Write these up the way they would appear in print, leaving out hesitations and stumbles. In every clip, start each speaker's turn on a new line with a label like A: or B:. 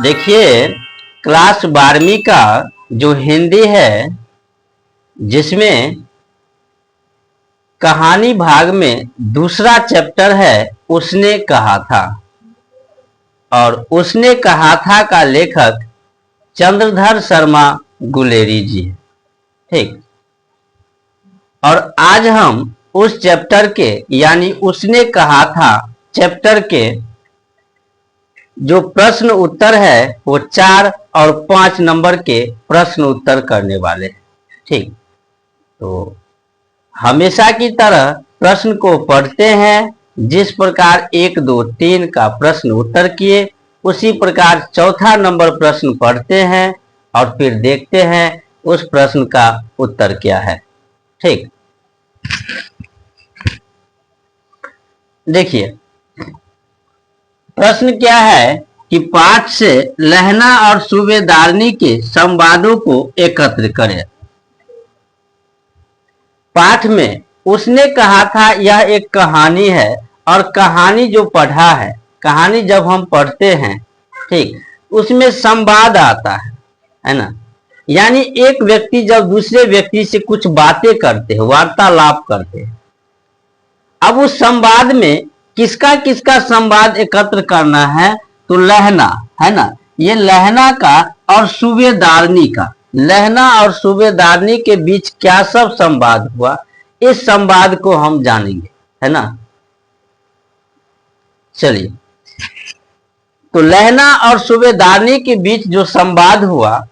A: देखिए, क्लास 12वीं का जो हिंदी है, जिसमें कहानी भाग में दूसरा चैप्टर है, उसने कहा था। और उसने कहा था का लेखक चंद्रधर शर्मा गुलेरी जी है। ठीक। और आज हम उस चैप्टर के यानी उसने कहा था चैप्टर के जो प्रश्न उत्तर है वो 4 और 5 नंबर के प्रश्न उत्तर करने वाले हैं। ठीक। तो हमेशा की तरह प्रश्न को पढ़ते हैं। जिस प्रकार 1, 2, 3 का प्रश्न उत्तर किए, उसी प्रकार चौथा नंबर प्रश्न पढ़ते हैं और फिर देखते हैं उस प्रश्न का उत्तर क्या है। ठीक। देखिए, प्रश्न क्या है कि पाठ से लहना और सूबेदारनी के संवादों को एकत्र करें। पाठ में उसने कहा था यह एक कहानी है, और कहानी जो पढ़ा है, कहानी जब हम पढ़ते हैं, ठीक, उसमें संवाद आता है ना। यानी एक व्यक्ति जब दूसरे व्यक्ति से कुछ बातें करते हैं, वार्तालाप करते हैं, अब उस संवाद में किसका किसका संवाद एकत्र करना है, तो लहना है ना, ये लहना का और सूबेदारनी का, लहना और सूबेदारनी के बीच क्या सब संवाद हुआ, इस संवाद को हम जानेंगे, है ना। चलिए, तो लहना और सूबेदारनी के बीच जो संवाद हुआ,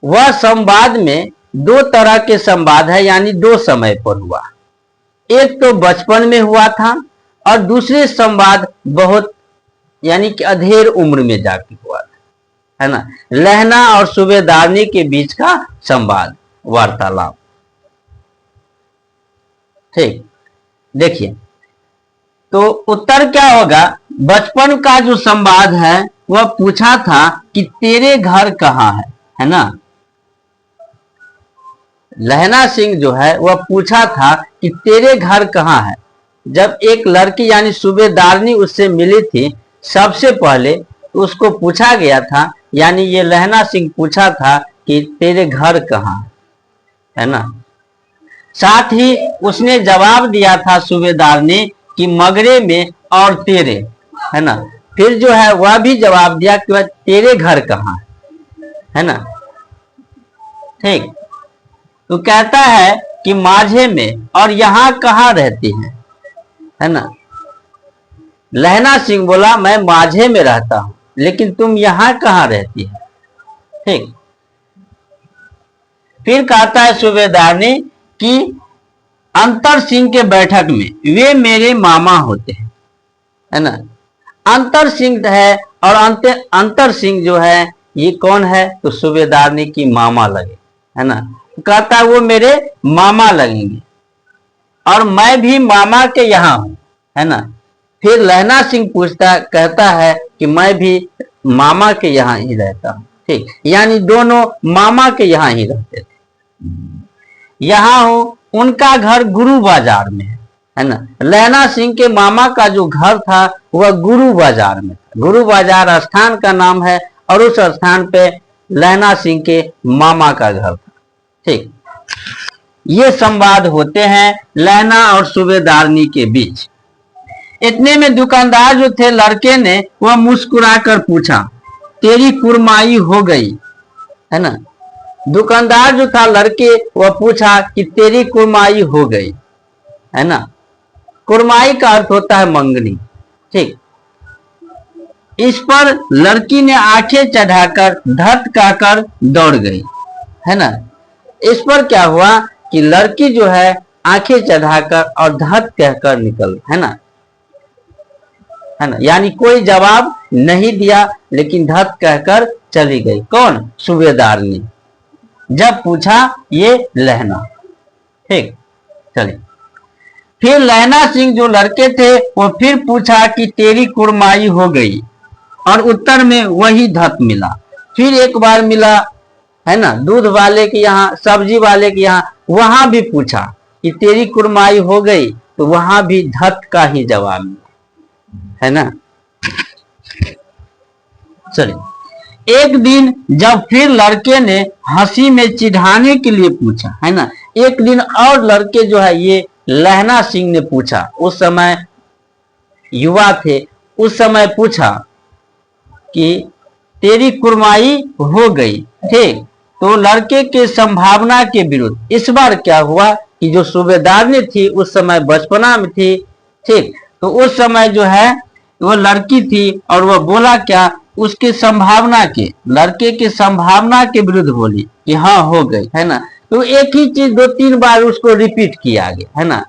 A: वह संवाद में 2 तरह के संवाद है, यानी 2 समय पर हुआ। एक तो बचपन में हुआ था और दूसरे संवाद बहुत यानी कि अधेड़ उम्र में जाके हुआ था, है ना। लहना और सूबेदारनी के बीच का संवाद, वार्तालाप। ठीक। देखिए, तो उत्तर क्या होगा। बचपन का जो संवाद है वह पूछा था कि तेरे घर कहाँ है ना। लहना सिंह जो है वह पूछा था कि तेरे घर कहाँ है। जब एक लड़की यानी सूबेदारनी उससे मिली थी सबसे पहले, तो उसको पूछा गया था, यानी ये लहना सिंह पूछा था कि तेरे घर कहाँ है ना। साथ ही उसने जवाब दिया था सूबेदारनी कि मगरे में और तेरे, है ना। फिर जो है वह भी जवाब दिया कि तेरे घर कहाँ है ना। ठीक। तो कहता है कि माझे में, और यहाँ कहाँ रहती है ना। लहना सिंह बोला मैं माझे में रहता हूं, लेकिन तुम यहाँ कहाँ रहती है। ठीक। फिर कहता है सूबेदारनी कि अंतर सिंह के बैठक में, वे मेरे मामा होते हैं, है ना। अंतर सिंह है और अंतर सिंह जो है ये कौन है, तो सूबेदारनी की मामा लगे, है ना। कहता है वो मेरे मामा लगेंगे और मैं भी मामा के यहाँ हूं, है ना। फिर लहना सिंह कहता है कि मैं भी मामा के यहाँ ही रहता हूं। ठीक। यानी दोनों मामा के यहाँ ही रहते थे। यहाँ हूं, उनका घर गुरु बाजार में है ना। लहना सिंह के मामा का जो घर था वह गुरु बाजार में था। गुरु बाजार स्थान का नाम है और उस स्थान पे लहना सिंह के मामा का घर था। ठीक। ये संवाद होते हैं लहना और सूबेदारनी के बीच। इतने में दुकानदार जो थे लड़के ने, वह मुस्कुराकर पूछा तेरी कुरमाई हो गई, है ना। दुकानदार जो था लड़के, वह पूछा कि तेरी कुरमाई हो गई, है ना। कुरमाई का अर्थ होता है मंगनी। ठीक। इस पर लड़की ने आंखें चढ़ाकर धत कहकर दौड़ गई, है ना। इस पर क्या हुआ कि लड़की जो है आंखें चढ़ाकर और धत कहकर निकल, है ना, यानी कोई जवाब नहीं दिया, लेकिन धत कहकर चली गई। कौन? सूबेदारनी। जब पूछा ये लहना। ठीक। चलिए, फिर लहना सिंह जो लड़के थे वो फिर पूछा कि तेरी कुरमाई हो गई, और उत्तर में वही धत मिला। फिर एक बार मिला, है ना, दूध वाले के यहाँ, सब्जी वाले के यहाँ, वहां भी पूछा कि तेरी कुरमाई हो गई, तो वहां भी धत का ही जवाब मिला, है ना। चलिए, एक दिन जब फिर लड़के ने हंसी में चिढ़ाने के लिए पूछा, है ना, एक दिन और लड़के जो है ये लहना सिंह ने पूछा, उस समय युवा थे, उस समय पूछा कि तेरी कुरमाई हो गई, ठीक। तो लड़के के संभावना के विरुद्ध इस बार क्या हुआ कि जो सूबेदारनी थी उस समय बचपना में थी, ठीक। तो उस समय जो है वो लड़की थी और वह बोला क्या, उसके संभावना के, लड़के के संभावना के विरुद्ध बोली कि हाँ हो गई, है ना। तो एक ही चीज 2-3 बार उसको रिपीट किया गया, है ना,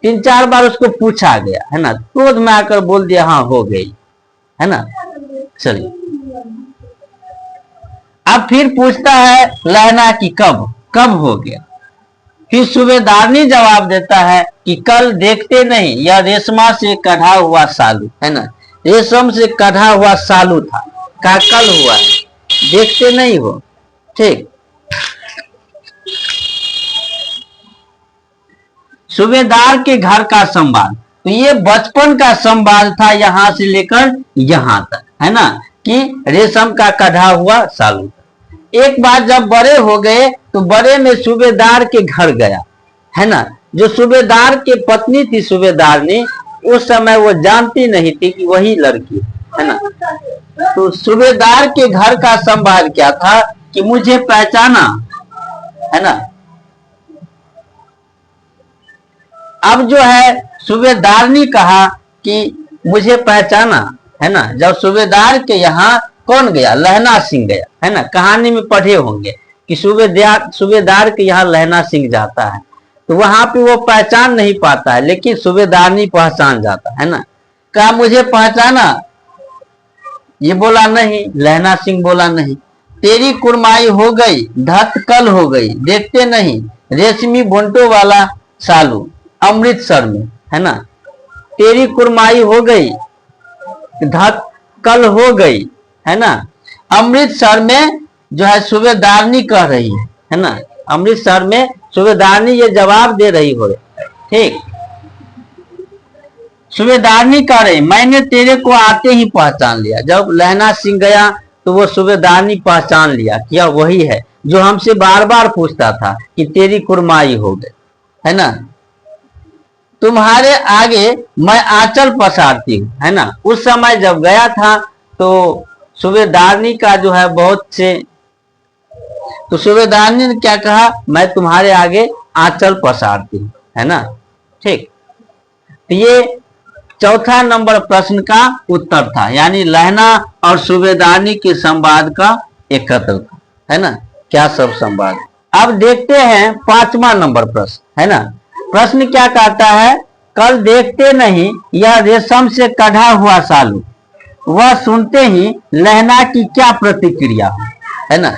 A: 3-4 बार उसको पूछा गया, है ना, क्रोध में आकर बोल दिया हाँ हो गई, है ना। चलिए, अब फिर पूछता है लहना कि कब कब हो गया। फिर सूबेदारनी जवाब देता है कि कल देखते नहीं, यह रेशमा से कढ़ा हुआ सालू, है ना, रेशम से कढ़ा हुआ सालू था, का कल हुआ है, देखते नहीं हो, ठीक। सूबेदार के घर का संवाद, तो ये बचपन का संवाद था यहां से लेकर यहां तक, है ना, कि रेशम का कढ़ा हुआ सालू। एक बार जब बड़े हो गए तो बड़े में सूबेदार के घर गया, है ना। जो सूबेदार के पत्नी थी सूबेदारनी, उस समय वो जानती नहीं थी कि वही लड़की, है ना। तो सूबेदार के घर का संवाद क्या था कि मुझे पहचाना, है ना। अब जो है सूबेदारनी कहा कि मुझे पहचाना, है ना। जब सूबेदार के यहाँ कौन गया, लहना सिंह गया, है ना, कहानी में पढ़े होंगे कि सूबेदार के यहाँ लहना सिंह जाता है, तो वहां पे वो पहचान नहीं पाता है, लेकिन सूबेदारनी पहचान जाता है ना। कहा मुझे पहचाना, ये बोला नहीं, लहना सिंह बोला नहीं। तेरी कुरमाई हो गई, धत कल हो गई, देखते नहीं, रेशमी बोंटो वाला सालू, अमृतसर में, है ना। तेरी कुरमाई हो गई, धत कल हो गई, है ना, अमृतसर में जो है सूबेदारनी कह रही है ना, अमृतसर में सूबेदारनी ये जवाब दे रही हो, ठीक। सूबेदारनी कह रही मैंने तेरे को आते ही पहचान लिया। जब लहना सिंह गया तो वो सूबेदारनी पहचान लिया कि यह वही है जो हमसे बार बार पूछता था कि तेरी कुरमाई हो गई, है ना। तुम्हारे आगे मैं आंचल पसारती हूँ, है ना। उस समय जब गया था तो सूबेदारनी का जो है बहुत से, तो सूबेदारनी ने क्या कहा, मैं तुम्हारे आगे आंचल पसारती हूँ, है ना, ठीक। तो ये चौथा नंबर प्रश्न का उत्तर था, यानी लहना और सूबेदारनी के संवाद का एकत्र था, है ना, क्या सब संवाद। अब देखते हैं 5वां नंबर प्रश्न, है ना। प्रश्न क्या कहता है, कल देखते नहीं यह रेशम से कढ़ा हुआ सालू, वह सुनते ही लहना की क्या प्रतिक्रिया, है ना।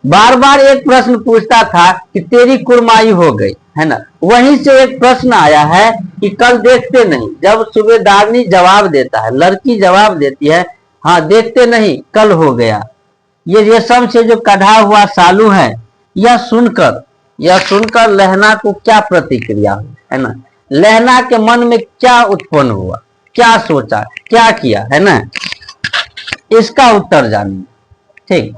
A: बार बार एक प्रश्न पूछता था कि तेरी कुरमाई हो गई, है ना। वहीं से एक प्रश्न आया है कि कल देखते नहीं। जब सूबेदारनी जवाब देता है, लड़की जवाब देती है हाँ देखते नहीं, कल हो गया। ये रेशम से जो कढ़ा हुआ सालू है, यह सुनकर लहना को क्या प्रतिक्रिया हुई, है ना। लहना के मन में क्या उत्पन्न हुआ, क्या सोचा, क्या किया, है ना, इसका उत्तर जानिए, ठीक।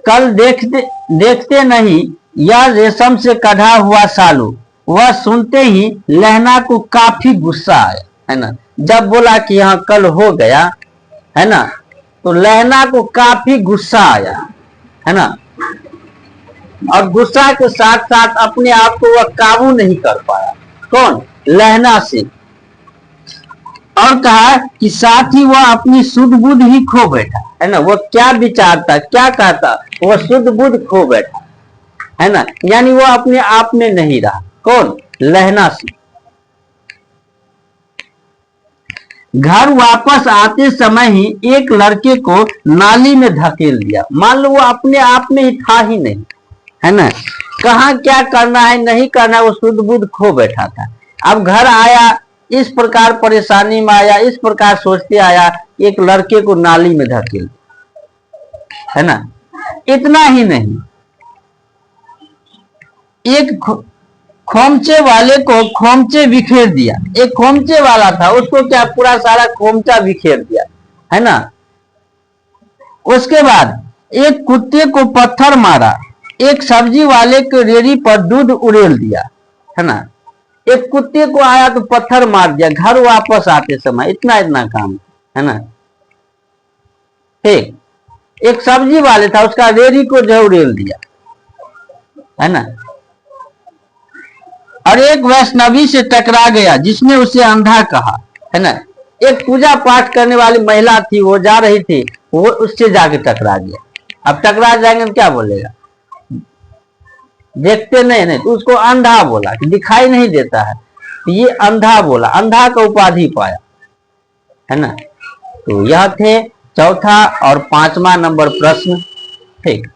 A: कल देखते नहीं यह रेशम से कढ़ा हुआ सालू, वह सुनते ही लहना को काफी गुस्सा आया, है ना। जब बोला कि यहाँ कल हो गया, है ना, तो लहना को काफी गुस्सा आया, है ना। और गुस्सा के साथ साथ अपने आप को वह काबू नहीं कर पाया, कौन, लहना से। और कहा कि साथ ही वह अपनी शुद्ध बुद्ध ही खो बैठा, है ना। वह क्या विचारता, क्या कहता, वह शुद्ध बुद्ध खो बैठा, है ना, यानी वह अपने आप में नहीं रहा, कौन, लहना से। घर वापस आते समय ही एक लड़के को नाली में धकेल दिया। मान लो वो अपने आप में ही था ही नहीं, है ना, कहाँ क्या करना है नहीं करना है, वो शुद्ध बुद्ध खो बैठा था। अब घर आया, इस प्रकार परेशानी में आया, इस प्रकार सोचते आया, एक लड़के को नाली में धकेल, है ना। इतना ही नहीं, एक खोमचे वाले को खोमचे बिखेर दिया। एक खोमचे वाला था, उसको क्या पूरा सारा खोमचा बिखेर दिया। है ना। उसके बाद एक कुत्ते को पत्थर मारा, एक सब्जी वाले के रेड़ी पर दूध उड़ेल दिया, है ना। एक कुत्ते को आया तो पत्थर मार दिया, घर वापस आते समय इतना इतना काम, है ना। ठीक, एक सब्जी वाले था, उसका रेड़ी को जो उड़ेल दिया, है ना। और एक वैष्णवी से टकरा गया जिसने उसे अंधा कहा, है ना। एक पूजा पाठ करने वाली महिला थी, वो जा रही थी, वो उससे जाके टकरा गया। अब टकरा जाएंगे तो क्या बोलेगा, देखते नहीं तो उसको अंधा बोला कि दिखाई नहीं देता है, ये अंधा बोला, अंधा का उपाधि पाया, है ना। तो यह थे चौथा और 5वां नंबर प्रश्न। ठीक।